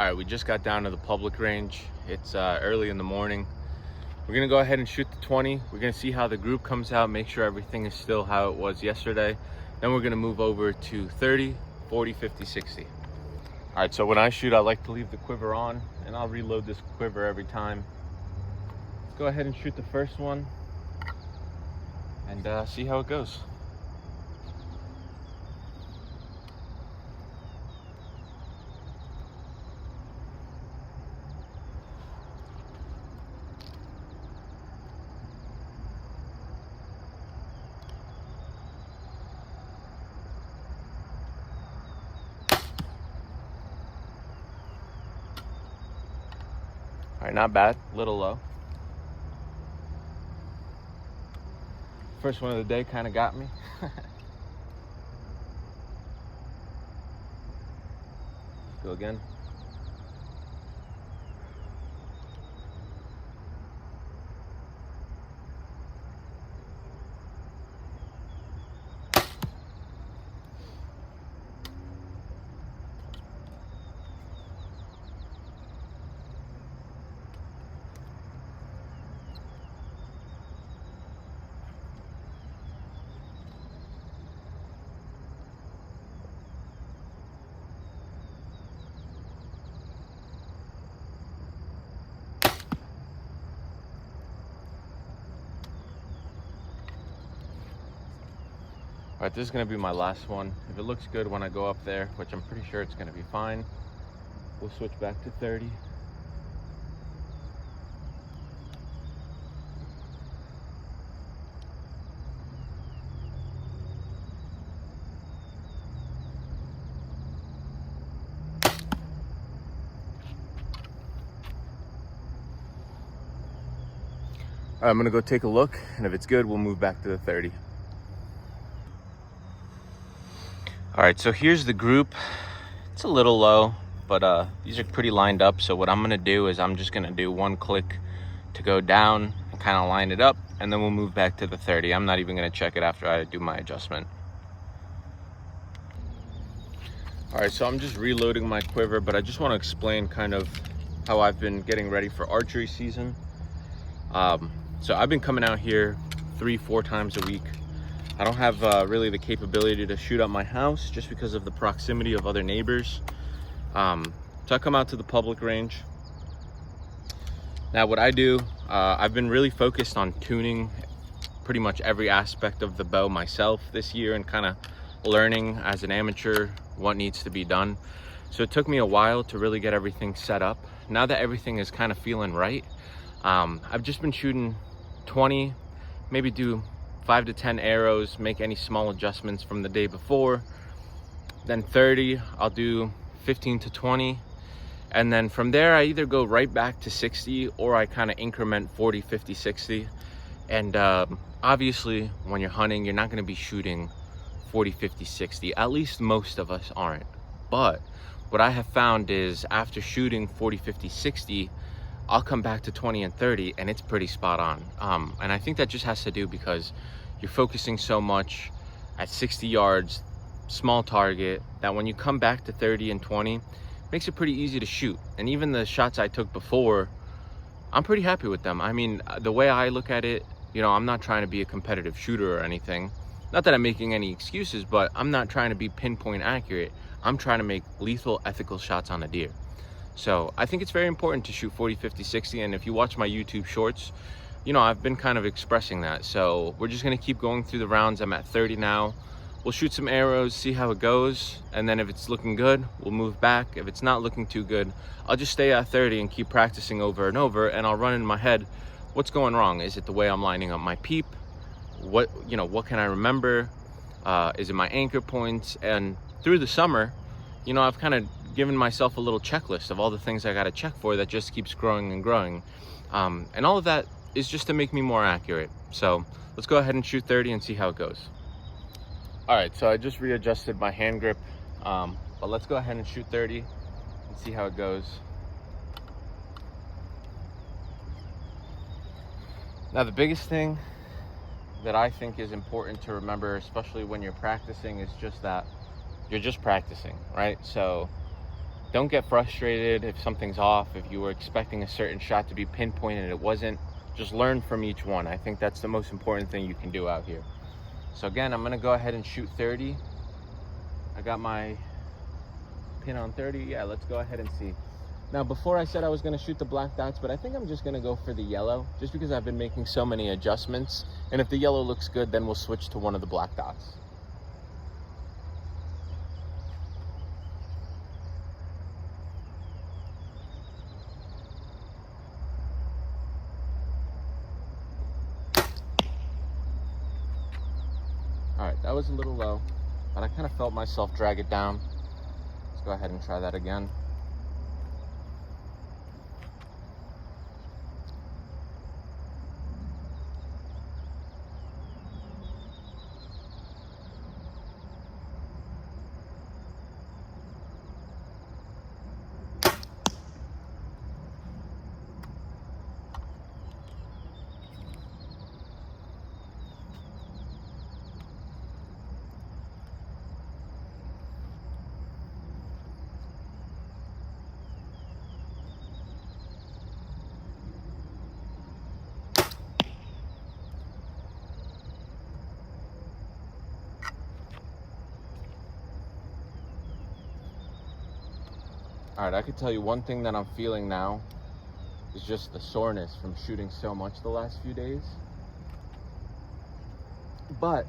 All right, we just got down to the public range. It's early in the morning. We're gonna go ahead and shoot the 20. We're gonna see how the group comes out, make sure everything is still how it was yesterday. Then we're gonna move over to 30, 40, 50, 60. All right, so when I shoot, I like to leave the quiver on, and I'll reload this quiver every time. Let's go ahead and shoot the first one and see how it goes. All right, not bad, a little low. First one of the day kind of got me. Go again. All right, this is gonna be my last one. If it looks good when I go up there, which I'm pretty sure it's gonna be fine, we'll switch back to 30. All right, I'm gonna go take a look, and if it's good, we'll move back to the 30. All right, so here's the group. It's a little low, but these are pretty lined up. So what I'm gonna do is I'm just gonna do one click to go down and kind of line it up, and then we'll move back to the 30. I'm not even gonna check it after I do my adjustment. All right, so I'm just reloading my quiver, but I just wanna explain kind of how I've been getting ready for archery season. So I've been coming out here 3-4 times a week. I don't have really the capability to shoot at my house just because of the proximity of other neighbors. So I come out to the public range. Now what I do, I've been really focused on tuning pretty much every aspect of the bow myself this year and kind of learning as an amateur what needs to be done. So it took me a while to really get everything set up. Now that everything is kind of feeling right, I've just been shooting 20, maybe do 5 to 10 arrows, make any small adjustments from the day before. Then 30, I'll do 15 to 20. And then from there, I either go right back to 60 or I kind of increment 40, 50, 60. And obviously, when you're hunting, you're not gonna be shooting 40, 50, 60. At least most of us aren't. But what I have found is after shooting 40, 50, 60, I'll come back to 20 and 30 and it's pretty spot on. And I think that just has to do because you're focusing so much at 60 yards, small target, that when you come back to 30 and 20, it makes it pretty easy to shoot. And even the shots I took before, I'm pretty happy with them. I mean, the way I look at it, you know, I'm not trying to be a competitive shooter or anything. Not that I'm making any excuses, but I'm not trying to be pinpoint accurate. I'm trying to make lethal, ethical shots on a deer. So I think it's very important to shoot 40, 50, 60. And if you watch my YouTube shorts, you know, I've been kind of expressing that. So we're just gonna keep going through the rounds. I'm at 30 now. We'll shoot some arrows, see how it goes. And then if it's looking good, we'll move back. If it's not looking too good, I'll just stay at 30 and keep practicing over and over. And I'll run in my head, what's going wrong? Is it the way I'm lining up my peep? What can I remember? Is it my anchor points? And through the summer, you know, I've kind of given myself a little checklist of all the things I got to check for that just keeps growing and growing. And all of that is just to make me more accurate. So let's go ahead and shoot 30 and see how it goes. All right, so I just readjusted my hand grip, but let's go ahead and shoot 30 and see how it goes. Now, the biggest thing that I think is important to remember, especially when you're practicing, is just that you're just practicing, right? So don't get frustrated if something's off, if you were expecting a certain shot to be pinpointed and it wasn't. Just learn from each one. I think that's the most important thing you can do out here. So again, I'm gonna go ahead and shoot 30. I got my pin on 30. Yeah, let's go ahead and see. Now, before I said I was gonna shoot the black dots, but I think I'm just gonna go for the yellow, just because I've been making so many adjustments. And if the yellow looks good, then we'll switch to one of the black dots. All right, that was a little low, but I kind of felt myself drag it down. Let's go ahead and try that again. All right, I could tell you one thing that I'm feeling now is just the soreness from shooting so much the last few days. But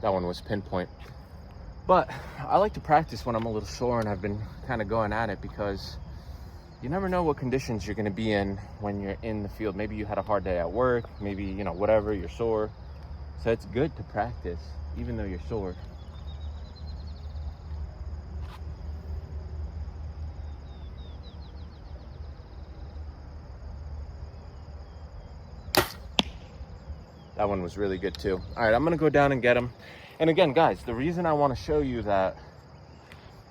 that one was pinpoint. But I like to practice when I'm a little sore, and I've been kind of going at it because you never know what conditions you're going to be in when you're in the field. Maybe you had a hard day at work, maybe, you know, whatever, you're sore. So it's good to practice even though you're sore. That one was really good too. All right, I'm going to go down and get him. And again, guys, the reason I want to show you that,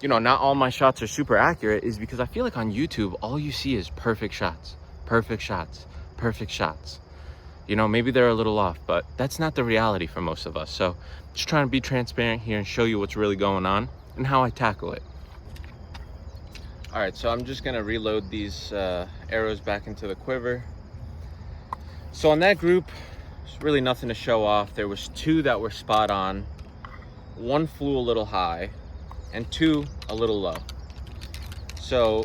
you know, not all my shots are super accurate is because I feel like on YouTube, all you see is perfect shots, perfect shots, perfect shots. You know, maybe they're a little off, but that's not the reality for most of us. So just trying to be transparent here and show you what's really going on and how I tackle it. All right, so I'm just gonna reload these arrows back into the quiver. So on that group, there's really nothing to show off. There was 2 that were spot on. 1 flew a little high and 2 a little low. So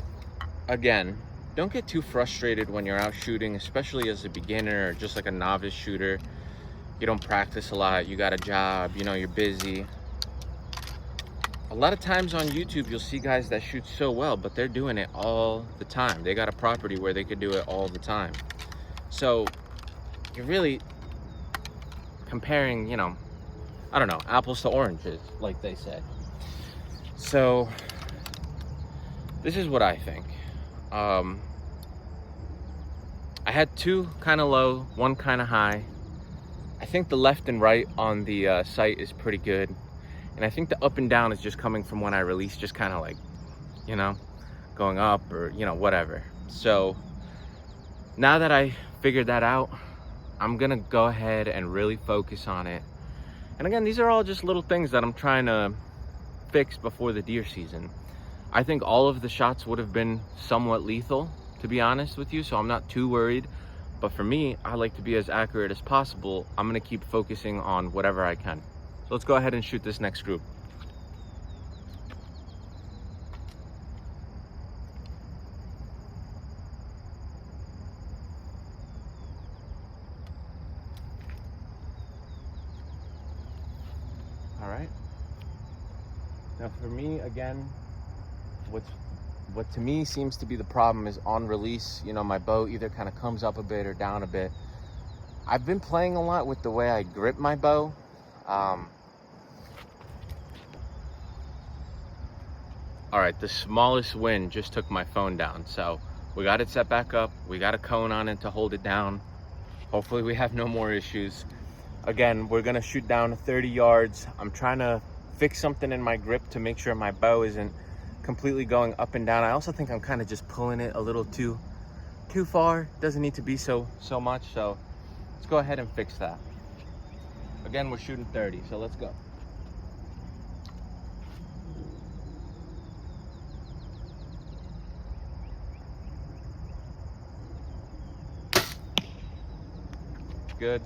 again, don't get too frustrated when you're out shooting, especially as a beginner or just like a novice shooter. You don't practice a lot, you got a job, you know, you're busy. A lot of times on YouTube, you'll see guys that shoot so well, but they're doing it all the time. They got a property where they could do it all the time. So you're really comparing, you know, I don't know, apples to oranges, like they say. So this is what I think. I had 2 kind of low, 1 kind of high. I think the left and right on the sight is pretty good. And I think the up and down is just coming from when I release, just kind of like, you know, going up or, you know, whatever. So now that I figured that out, I'm gonna go ahead and really focus on it. And again, these are all just little things that I'm trying to fix before the deer season. I think all of the shots would have been somewhat lethal, to be honest with you, so I'm not too worried. But for me, I like to be as accurate as possible. I'm gonna keep focusing on whatever I can. So let's go ahead and shoot this next group. All right. Now for me, again, what to me seems to be the problem is on release, you know, my bow either kind of comes up a bit or down a bit. I've been playing a lot with the way I grip my bow. All right, the smallest wind just took my phone down. So we got it set back up. We got a cone on it to hold it down. Hopefully we have no more issues. Again, we're gonna shoot down 30 yards. I'm trying to fix something in my grip to make sure my bow isn't completely going up and down. I also think I'm kind of just pulling it a little too far. Doesn't need to be so much. So Let's go ahead and fix that. Again, we're shooting 30, so let's go. Good.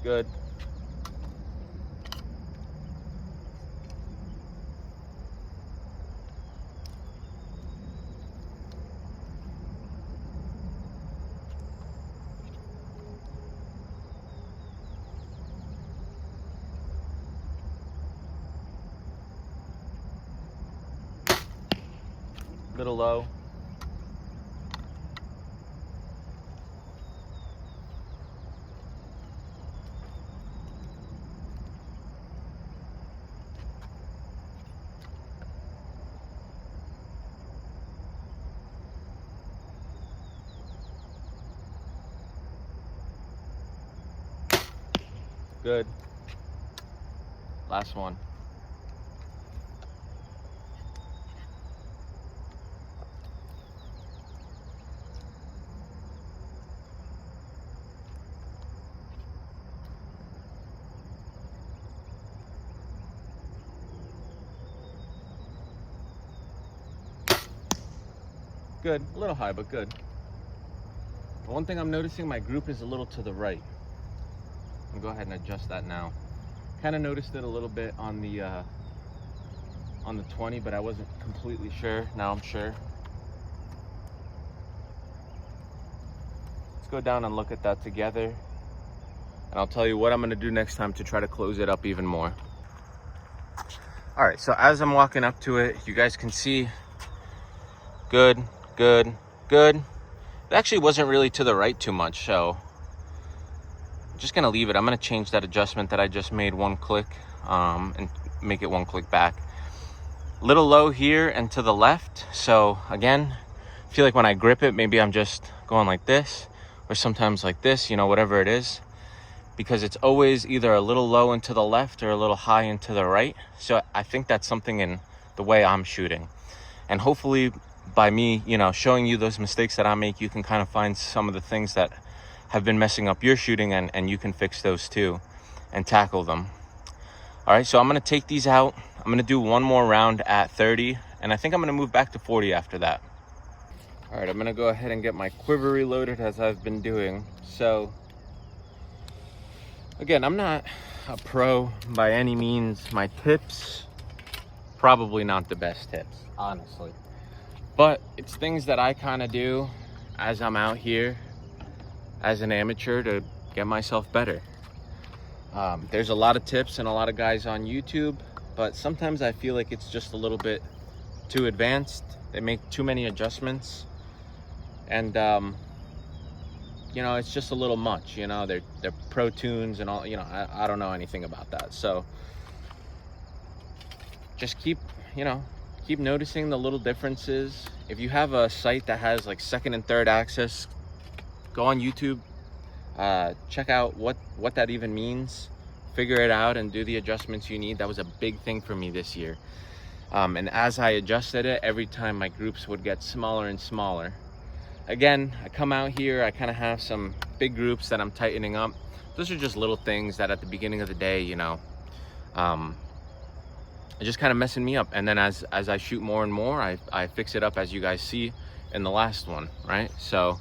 Good. Little low. Good. Last one. Good. A little high, but good. One thing I'm noticing, my group is a little to the right. I'll go ahead and adjust that now. Kind of noticed it a little bit on the 20, but I wasn't completely sure. Now I'm sure. Let's go down and look at that together, and I'll tell you what I'm going to do next time to try to close it up even more. All right, so as I'm walking up to it, you guys can see good, good, good. It actually wasn't really to the right too much, so I'm just gonna leave it. I'm gonna change that adjustment that I just made one click and make it one click back. Little low here and to the left. So again, I feel like when I grip it, maybe I'm just going like this, or sometimes like this, you know, whatever it is, because it's always either a little low and to the left or a little high and to the right. So I think that's something in the way I'm shooting, and hopefully by me, you know, showing you those mistakes that I make, you can kind of find some of the things that have been messing up your shooting, and you can fix those too and tackle them. All right, so I'm going to take these out. I'm going to do one more round at 30, and I think I'm going to move back to 40 after that. All right, I'm going to go ahead and get my quiver reloaded as I've been doing. So again, I'm not a pro by any means. My tips, probably not the best tips, honestly. But it's things that I kind of do as I'm out here as an amateur to get myself better. There's a lot of tips and a lot of guys on YouTube, but sometimes I feel like it's just a little bit too advanced. They make too many adjustments, and you know, it's just a little much. You know, they're pro tunes and all. You know, I don't know anything about that, so just keep noticing the little differences. If you have a site that has like second and third access, go on YouTube, check out what that even means, figure it out, and do the adjustments you need. That was a big thing for me this year, and as I adjusted it, every time my groups would get smaller and smaller. Again, I come out here, I kind of have some big groups that I'm tightening up. Those are just little things that at the beginning of the day, you know, it's just kind of messing me up, and then as I shoot more and more, I fix it up, as you guys see in the last one, right? So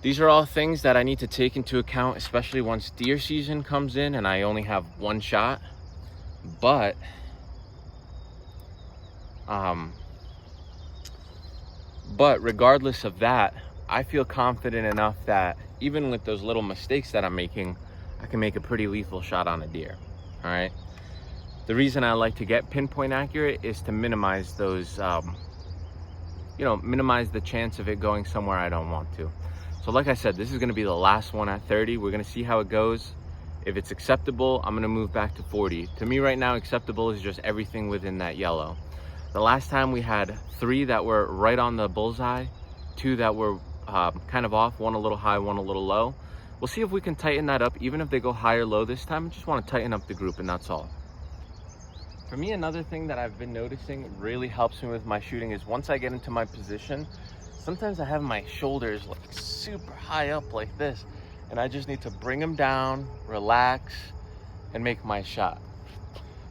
these are all things that I need to take into account, especially once deer season comes in and I only have one shot. But regardless of that, I feel confident enough that even with those little mistakes that I'm making, I can make a pretty lethal shot on a deer. All right. The reason I like to get pinpoint accurate is to minimize those, you know, minimize the chance of it going somewhere I don't want to. So like I said, this is going to be the last one at 30. We're going to see how it goes. If it's acceptable, I'm going to move back to 40. To me right now, acceptable is just everything within that yellow. The last time we had 3 that were right on the bullseye, 2 that were kind of off, 1 a little high, 1 a little low. We'll see if we can tighten that up. Even if they go high or low this time, I just want to tighten up the group, and that's all. For me, another thing that I've been noticing really helps me with my shooting is once I get into my position, sometimes I have my shoulders like super high up like this, and I just need to bring them down, relax, and make my shot.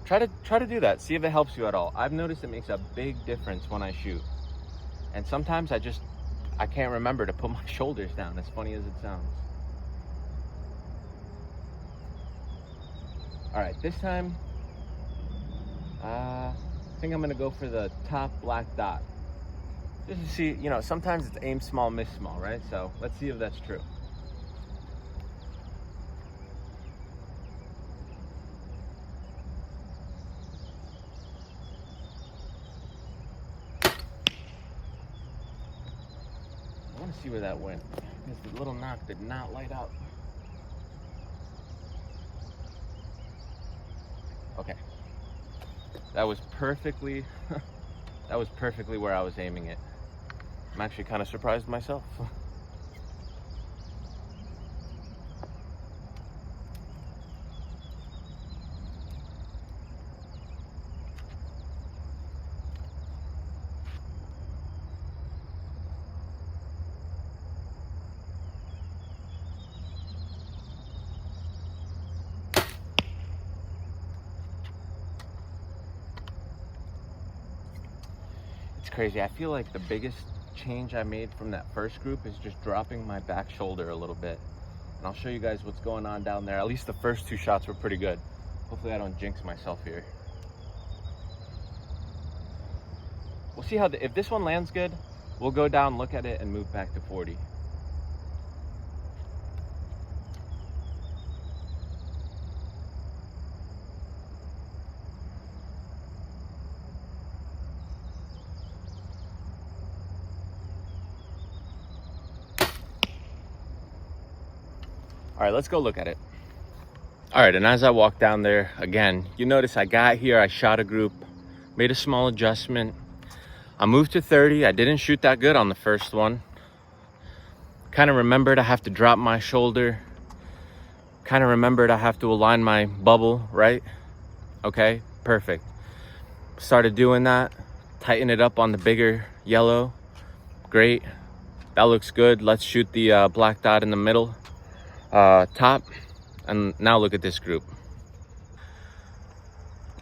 Try to do that. See if it helps you at all. I've noticed it makes a big difference when I shoot. And sometimes I can't remember to put my shoulders down, as funny as it sounds. All right, this time, I think I'm gonna go for the top black dot. Just to see, you know, sometimes it's aim small, miss small, right? So let's see if that's true. I wanna see where that went, because the little knock did not light up. Okay, that was perfectly where I was aiming it. I'm actually kind of surprised myself. Crazy. I feel like the biggest change I made from that first group is just dropping my back shoulder a little bit, and I'll show you guys what's going on down there. At least the first 2 shots were pretty good. Hopefully I don't jinx myself here. We'll see how if this one lands good, we'll go down, look at it, and move back to 40. All right, let's go look at it. All right, and as I walk down there, again, you notice I got here, I shot a group, made a small adjustment. I moved to 30. I didn't shoot that good on the first one. Kind of remembered I have to drop my shoulder. Kind of remembered I have to align my bubble, right? Okay, perfect. Started doing that, tighten it up on the bigger yellow. Great, that looks good. Let's shoot the black dot in the middle. Top, and now look at this group.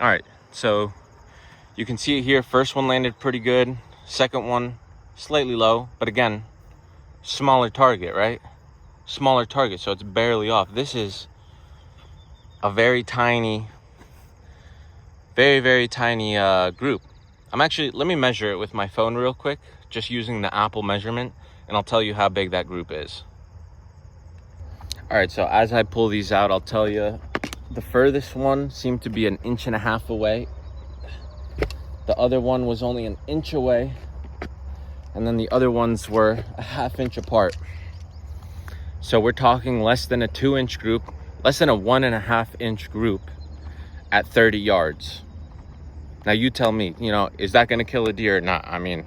All right, so you can see it here. First one landed pretty good, second one slightly low, but again, smaller target, right? Smaller target, so it's barely off. This is a very tiny, very tiny group. Let me measure it with my phone real quick, just using the Apple measurement, and I'll tell you how big that group is. All right, so as I pull these out, I'll tell you the furthest one seemed to be 1.5 inches away. The other one was only 1 inch away. And then the other ones were 1/2 inch apart. So we're talking less than a 2-inch group, less than a 1.5 inch group at 30 yards. Now you tell me, you know, is that gonna kill a deer or not? I mean,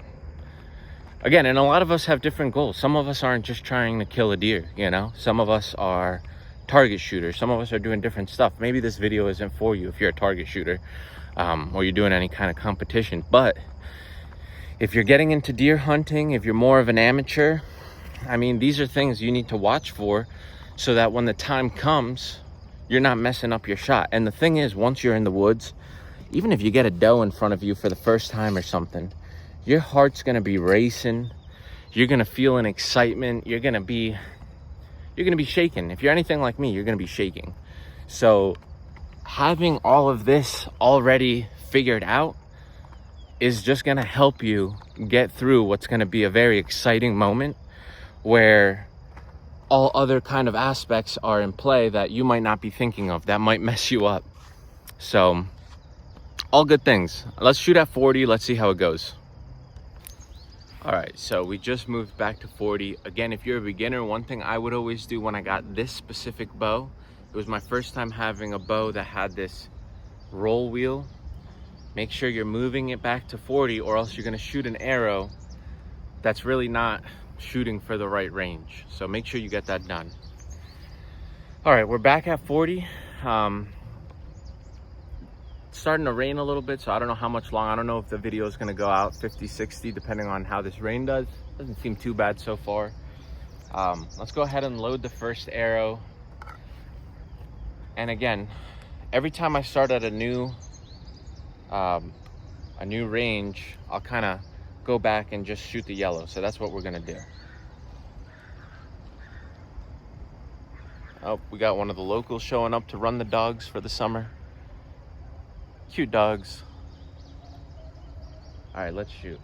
again, and a lot of us have different goals. Some of us aren't just trying to kill a deer, you know? Some of us are target shooters. Some of us are doing different stuff. Maybe this video isn't for you if you're a target shooter, or you're doing any kind of competition. But if you're getting into deer hunting, if you're more of an amateur, I mean, these are things you need to watch for so that when the time comes, you're not messing up your shot. And the thing is, once you're in the woods, even if you get a doe in front of you for the first time or something, your heart's gonna be racing. You're gonna feel an excitement. You're gonna be shaking. If you're anything like me, you're gonna be shaking. So having all of this already figured out is just gonna help you get through what's gonna be a very exciting moment where all other kind of aspects are in play that you might not be thinking of, that might mess you up. So all good things. Let's shoot at 40. Let's see how it goes. All right, so we just moved back to 40. Again, if you're a beginner, one thing I would always do when I got this specific bow, it was my first time having a bow that had this roll wheel. make sure you're moving it back to 40, or else you're gonna shoot an arrow that's really not shooting for the right range. So make sure you get that done. All right, we're back at 40. It's starting to rain a little bit, so I don't know how much long. I don't know if the video is gonna go out 50, 60, depending on how this rain does. Doesn't seem too bad so far. Let's go ahead and load the first arrow. And again, every time I start at a new range, I'll kind of go back and just shoot the yellow. So that's what we're gonna do. Oh, we got one of the locals showing up to run the dogs for the summer. Cute dogs. All right, let's shoot.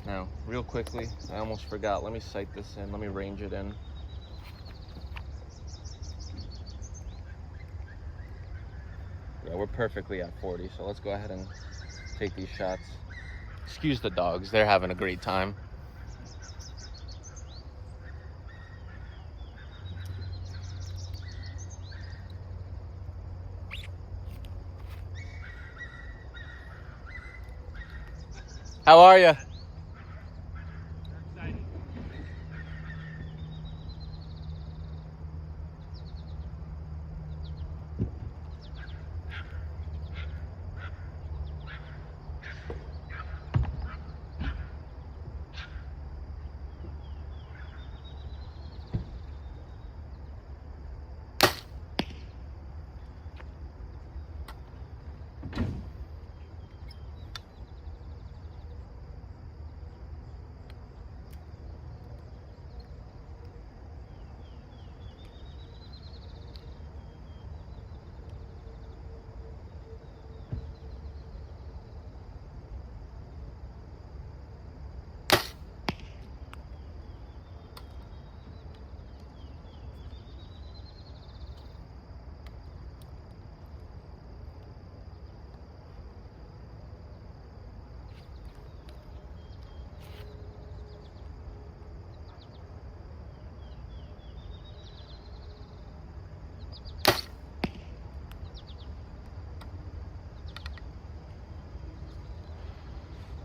Now, real quickly, I almost forgot. Let me sight this in. Let me range it in. Yeah, we're perfectly at 40, so let's go ahead and take these shots. Excuse the dogs, they're having a great time. How are you?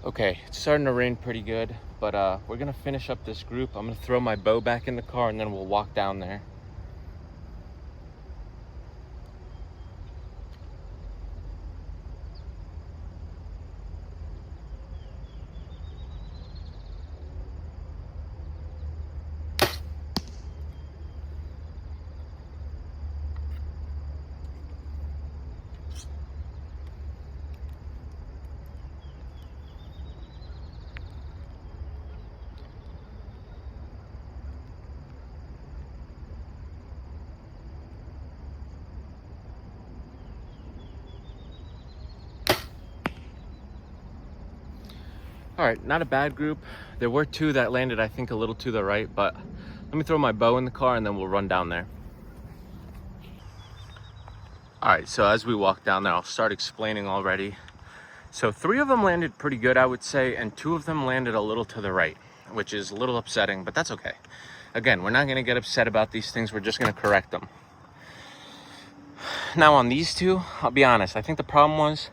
Okay, it's starting to rain pretty good, but we're gonna finish up this group. I'm gonna throw my bow back in the car and then we'll walk down there. All right, not a bad group. There were two that landed, I think, a little to the right, but let me throw my bow in the car and then we'll run down there. All right, so as we walk down there, I'll start explaining already. So 3 of them landed pretty good, I would say, and 2 of them landed a little to the right, which is a little upsetting, but that's okay. Again, we're not gonna get upset about these things. We're just gonna correct them. Now on these 2, I'll be honest, I think the problem was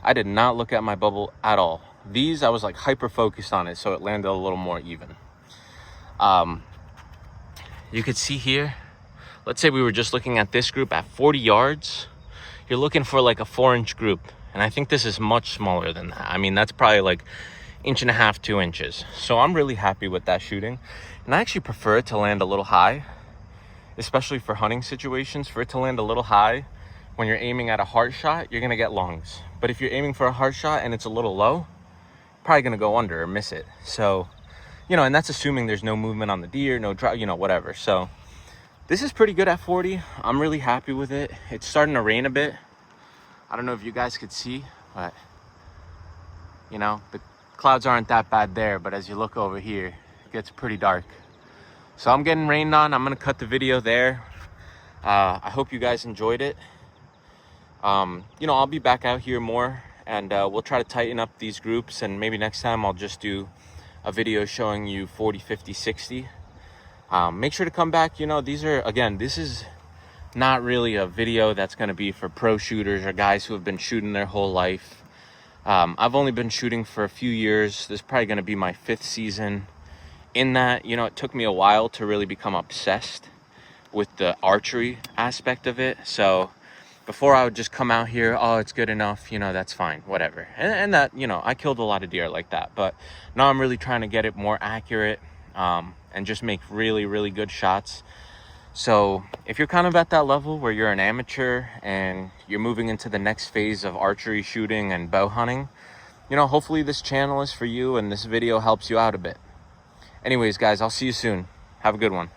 I did not look at my bubble at all. These, I was like hyper focused on it, so it landed a little more even. You could see here, let's say we were just looking at this group at 40 yards. You're looking for like a 4-inch group. And I think this is much smaller than that. I mean, that's probably like 1.5 to 2 inches. So I'm really happy with that shooting. And I actually prefer it to land a little high, especially for hunting situations. For it to land a little high, when you're aiming at a hard shot, you're gonna get longs. But if you're aiming for a hard shot and it's a little low, probably gonna go under or miss it. So, you know, and that's assuming there's no movement on the deer, no drop, you know, whatever. So this is pretty good at 40. I'm really happy with it. It's starting to rain a bit. I don't know if you guys could see, but you know, the clouds aren't that bad there, but as you look over here, it gets pretty dark. So I'm getting rained on. I'm gonna cut the video there. I hope you guys enjoyed it. You know, I'll be back out here more, and we'll try to tighten up these groups, and maybe next time I'll just do a video showing you 40, 50, 60. Make sure to come back. You know, these are, again, this is not really a video that's going to be for pro shooters or guys who have been shooting their whole life. I've only been shooting for a few years. This is probably going to be my 5th season. In that, you know, it took me a while to really become obsessed with the archery aspect of it. So before I would just come out here, oh, it's good enough, you know, that's fine, whatever. And that, you know, I killed a lot of deer like that. But now I'm really trying to get it more accurate, and just make really, really good shots. So if you're kind of at that level where you're an amateur and you're moving into the next phase of archery shooting and bow hunting, you know, hopefully this channel is for you and this video helps you out a bit. Anyways, guys, I'll see you soon. Have a good one.